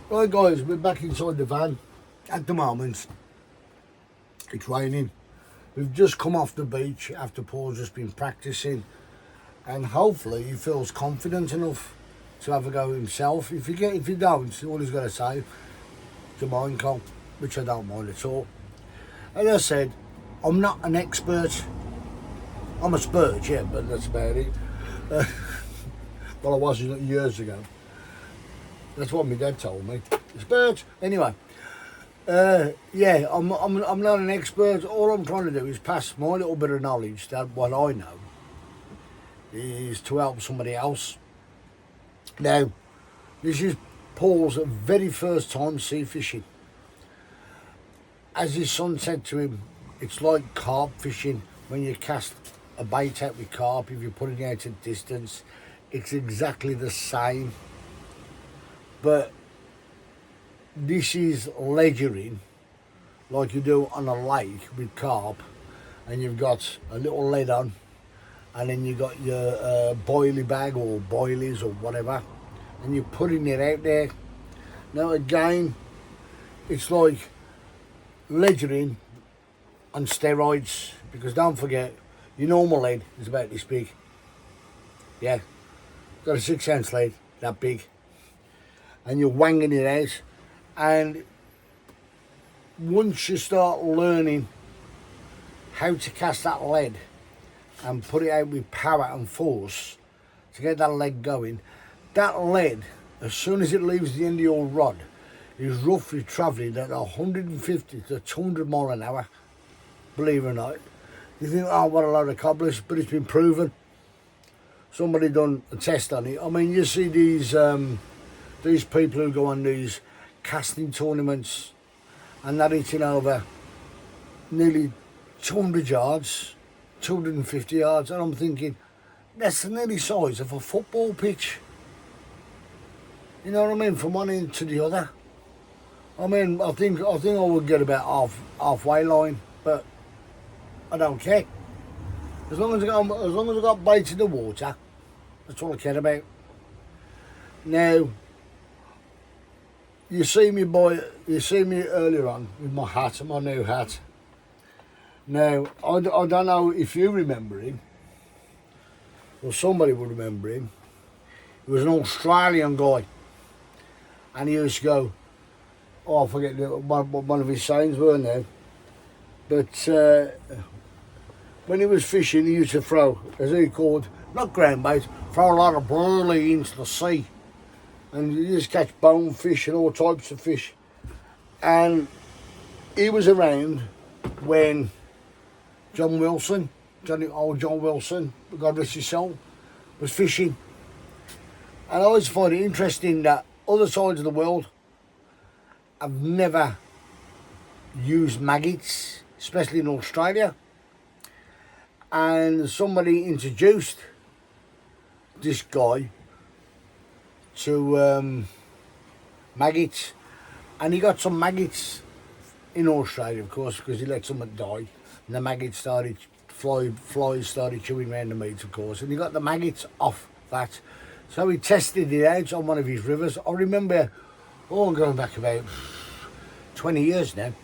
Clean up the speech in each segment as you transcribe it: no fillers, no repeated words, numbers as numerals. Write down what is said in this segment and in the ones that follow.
Right guys, we're back inside the van. At the moment, it's raining. We've just come off the beach after Paul's just been practicing, and hopefully he feels confident enough to have a go himself. If you don't, all he's got to say, "Do you mind, Cole?" Which I don't mind at all. As I said, I'm not an expert. I'm a spurt, yeah, but that's about it. Well, I was years ago. That's what my dad told me. Spurt. Anyway, yeah, I'm not an expert. All I'm trying to do is pass my little bit of knowledge, that what I know is to help somebody else. Now, this is Paul's very first time sea fishing. As his son said to him, it's like carp fishing. When you cast a bait out with carp, if you're putting it out at distance, it's exactly the same. But this is ledgering like you do on a lake with carp, and you've got a little lead on, and then you've got your boilie bag or boilies or whatever, and you're putting it out there. Now again, it's like ledgering on steroids, because don't forget, your normal lead is about this big. Yeah, got a 6 ounce lead, that big, and you're wanging it out. And once you start learning how to cast that lead and put it out with power and force to get that lead going, that lead, as soon as it leaves the end of your rod, is roughly travelling at 150 to 200 mile an hour, believe it or not. You think, oh, what a load of cobblers, but it's been proven. Somebody done a test on it. I mean, you see these people who go on these casting tournaments and they're hitting over nearly 200 yards, 250 yards, and I'm thinking, that's the nearly size of a football pitch. You know what I mean? From one end to the other. I mean, I think I would get about halfway line, but I don't care. As long as I got bait in the water, that's all I care about. Now, you see me earlier on with my hat, my new hat. Now, I don't know if you remember him, or somebody would remember him. He was an Australian guy, and he used to go, oh, I forget what one of his sayings were now, but when he was fishing, he used to throw, as he called, not ground bait, throw a lot of burley into the sea. And you just catch bonefish and all types of fish. And he was around when John Wilson, God rest his soul, was fishing. And I always find it interesting that other sides of the world have never used maggots, especially in Australia. And somebody introduced this guy to maggots, and he got some maggots in Australia, of course, because he let someone die, and the maggots started flies started chewing around the meat, of course, and he got the maggots off that. So he tested it out on one of his rivers. I remember, I'm going back about 20 years now,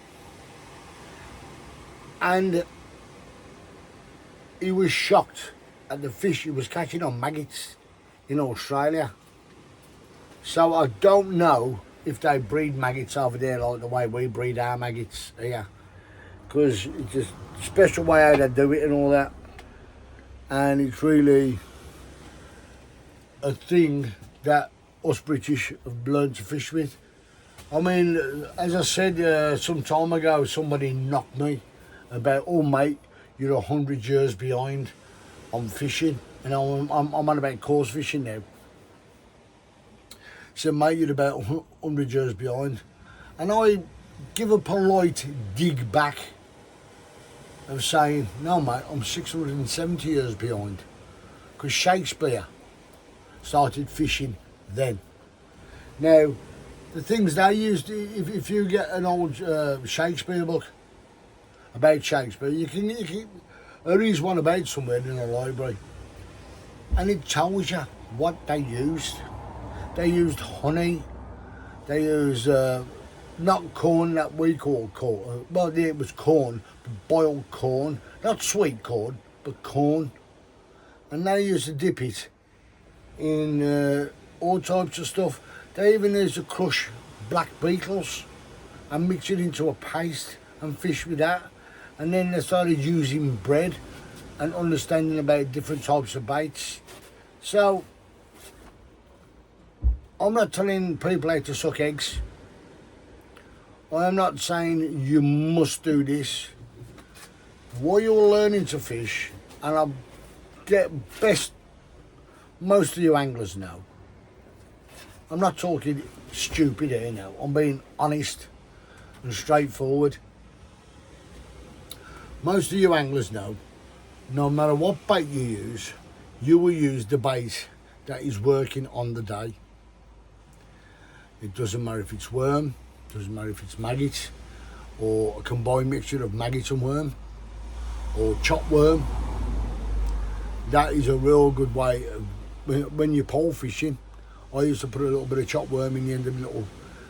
and he was shocked at the fish he was catching on maggots in Australia. So I don't know if they breed maggots over there like the way we breed our maggots here, because it's a special way how they do it and all that, and it's really a thing that us British have learned to fish with. I mean, as I said some time ago, somebody knocked me about, oh mate, you're 100 years behind on fishing, and I'm on about coarse fishing now. Said, mate, you're about 100 years behind. And I give a polite dig back of saying, no mate, I'm 670 years behind. Because Shakespeare started fishing then. Now, the things they used, if you get an old Shakespeare book about Shakespeare, you can there is one about somewhere in a library, and it tells you what they used. They used honey, They use not corn that we call corn. Well, yeah, it was corn, boiled corn, not sweet corn, but corn. And they used to dip it in all types of stuff. They even used to crush black beetles and mix it into a paste and fish with that. And then they started using bread and understanding about different types of baits. So, I'm not telling people how to suck eggs. I am not saying you must do this. While you're learning to fish, and I get best, most of you anglers know. I'm not talking stupid here now. I'm being honest and straightforward. Most of you anglers know, no matter what bait you use, you will use the bait that is working on the day. It doesn't matter if it's worm, doesn't matter if it's maggot, or a combined mixture of maggot and worm, or chop worm. That is a real good way of, when you're pole fishing. I used to put a little bit of chop worm in the end of a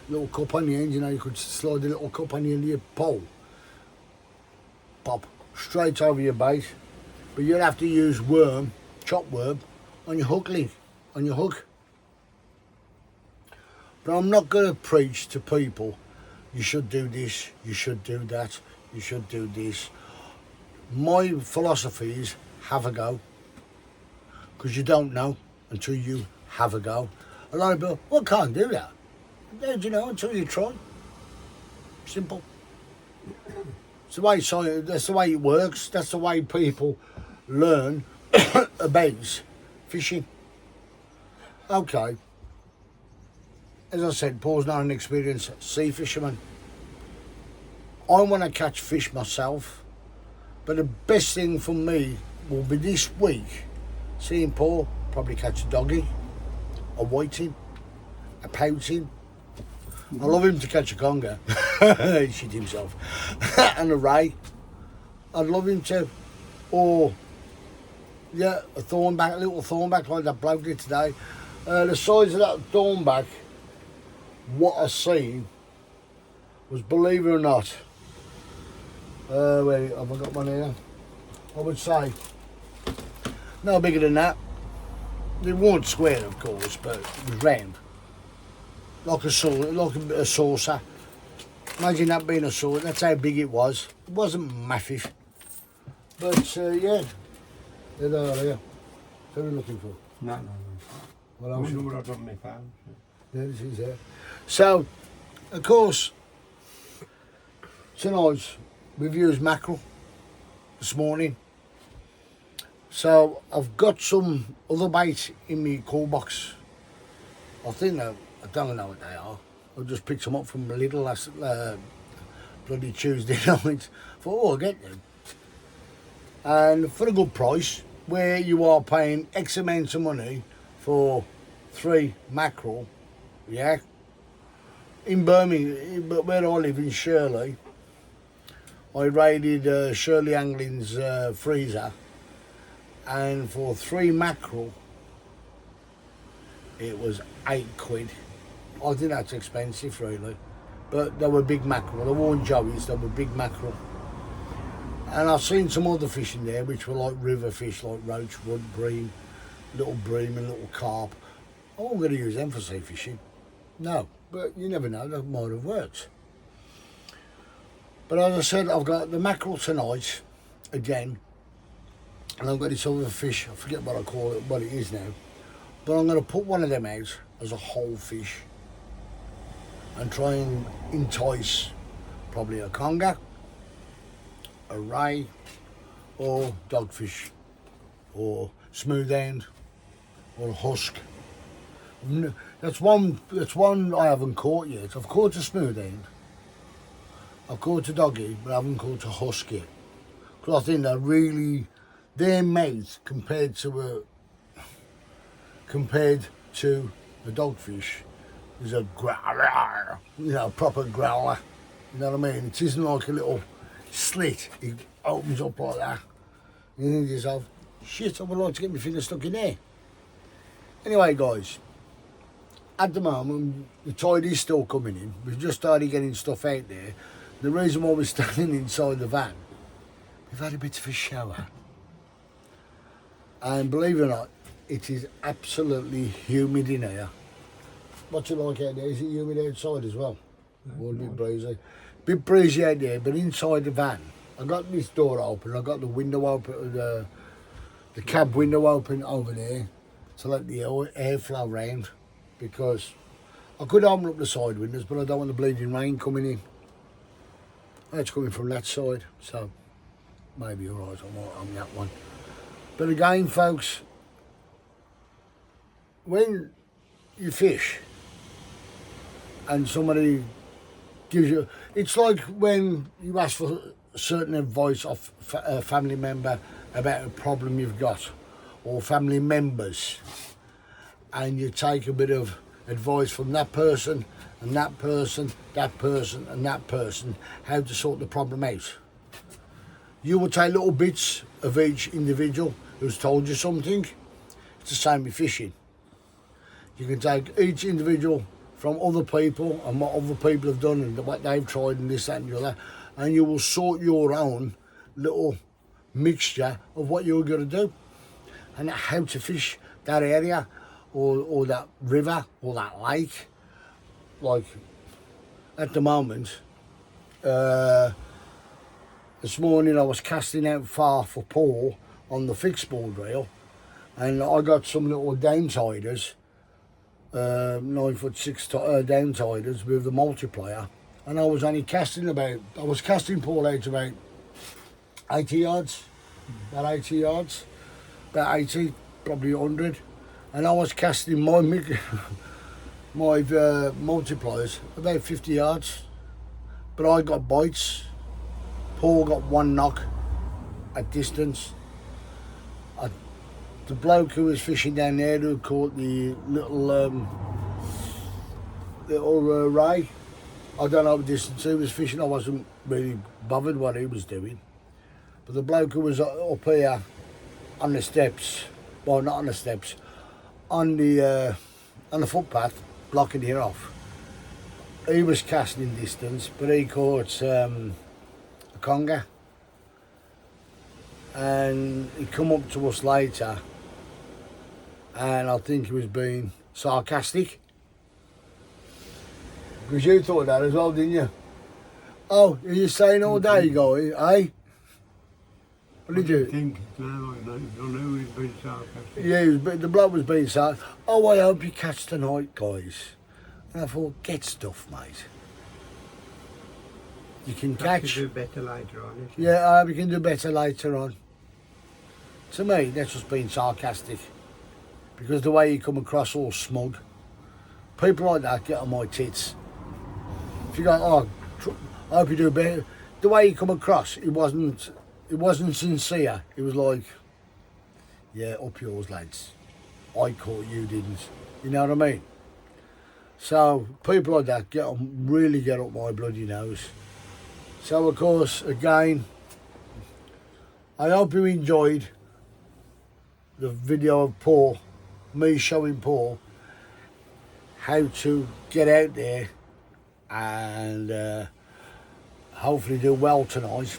little cup on the end, you know, you could slide a little cup on the end of your pole. Pop straight over your bait. But you'd have to use worm, chop worm, on your hook link, on your hook. But I'm not going to preach to people, you should do this, you should do that, you should do this. My philosophy is have a go. Because you don't know until you have a go. A lot of people, well, I can't do that. Don't you know, until you try. Simple. It's the way science, that's the way it works. That's the way people learn about fishing. Okay. As I said, Paul's not an experienced sea fisherman. I want to catch fish myself, but the best thing for me will be this week, seeing Paul probably catch a doggy, a whiting, a pouting. I love him to catch a conger. He shit himself. And a ray. I'd love him to. Or, yeah, a thornback, a little thornback like that bloke did today. The size of that thornback, what I seen was, believe it or not, wait, have I got one here? I would say no bigger than that. It weren't square, of course, but it was round, like a saucer. Imagine that being a saucer. That's how big it was. It wasn't massive, but yeah, there they are. There. What are you looking for? No. What else? What I've got on my phone. Yeah, this is there. So, of course, tonight we've used mackerel this morning. So I've got some other baits in my call box. I think I don't know what they are. I just picked them up from Lidl last bloody Tuesday night. Thought, oh, I'll get them. And for a good price, where you are paying X amount of money for 3 mackerel, yeah. In Birmingham, but where I live in Shirley, I raided Shirley Angling's freezer, and for 3 mackerel, it was £8. I think that's expensive, really, but they were big mackerel. They weren't joeys; they were big mackerel. And I've seen some other fish in there, which were like river fish, like roach, rudd, bream, and little carp. I wasn't going to use them for sea fishing. No, but you never know, that might have worked. But as I said, I've got the mackerel tonight, again, and I've got this other fish, I forget what I call it, what it is now, but I'm going to put one of them out as a whole fish and try and entice probably a conger, a ray, or dogfish, or smooth end, or a husk. That's one I haven't caught yet. I've caught a smooth end, I've caught a doggy, but I haven't caught a husk yet. Because I think they're made compared to a dogfish is a growler, proper growler. You know what I mean? It isn't like a little slit. It opens up like that. You think to yourself, shit, I would like to get my finger stuck in there. Anyway, guys, at the moment, the tide is still coming in. We've just started getting stuff out there. The reason why we're standing inside the van, we've had a bit of a shower. And believe it or not, it is absolutely humid in here. What's it like out there? Is it humid outside as well? Or a bit breezy? Bit breezy out there, but inside the van, I got this door open, I got the window open, the cab window open over there to let the air flow round, because I could open up the side windows, but I don't want the bleeding rain coming in. It's coming from that side, so maybe you're right on that one. But again, folks, when you fish and somebody gives you, it's like when you ask for certain advice of a family member about a problem you've got, or family members, and you take a bit of advice from that person and that person, that person and that person, how to sort the problem out. You will take little bits of each individual who's told you something. It's the same with fishing. You can take each individual from other people and what other people have done and what they've tried and this, that and the other, and you will sort your own little mixture of what you're going to do and how to fish that area or that river or that lake. Like at the moment, this morning I was casting out far for Paul on the fixed board reel, and I got some little downsiders, 9'6" downsiders with the multiplier, and I was only casting Paul out about 80 yards, about 80 yards, about 80, probably 100, and I was casting my multipliers about 50 yards, but I got bites. Paul got one knock at distance. The bloke who was fishing down there who caught the little ray, I don't know the distance he was fishing. I wasn't really bothered what he was doing. But the bloke who was up here on the steps, well, not on the steps, on the footpath, blocking it off, he was casting distance, but he caught a conger. And he come up to us later, and I think he was being sarcastic. Because you thought that as well, didn't you? Oh, are you saying all day ago, eh? What did you think? No, I know he was being sarcastic. Yeah, the bloke was being sarcastic. Oh, I hope you catch tonight, guys. And I thought, get stuff, mate. You can catch. You do better later on, isn't it? Yeah, I hope you can do better later on. To me, that's just being sarcastic. Because the way you come across all smug, people like that get on my tits. If you go, oh, I hope you do better. The way you come across, it wasn't sincere. It was like, yeah, up yours, lads. I caught you, didn't. You know what I mean? So people like that really get up my bloody nose. So of course, again, I hope you enjoyed the video of Paul, me showing Paul how to get out there and hopefully do well tonight.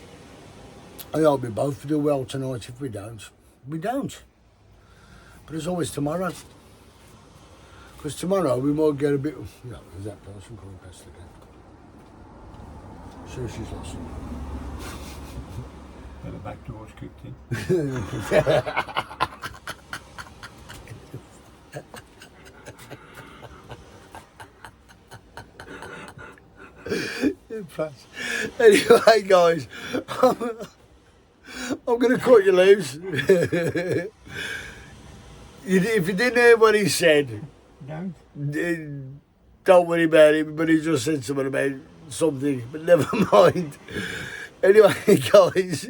I hope we both do well tonight. If we don't, we don't. But there's always tomorrow. Because tomorrow we might get a bit... Yeah, there's that person coming past again. Sure, she's lost. And the back door's kicked in. Anyway, guys, I'm going to cut you loose. If you didn't hear what he said, don't worry about it, but he just said something about something, but never mind. Anyway, guys,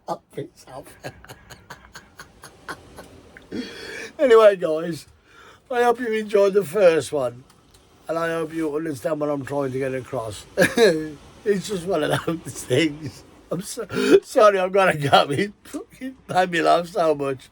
I'll piss off. Anyway, guys, I hope you enjoyed the first one, and I hope you understand what I'm trying to get across. It's just one of those things. I'm sorry, I'm gonna go. It made me laugh so much.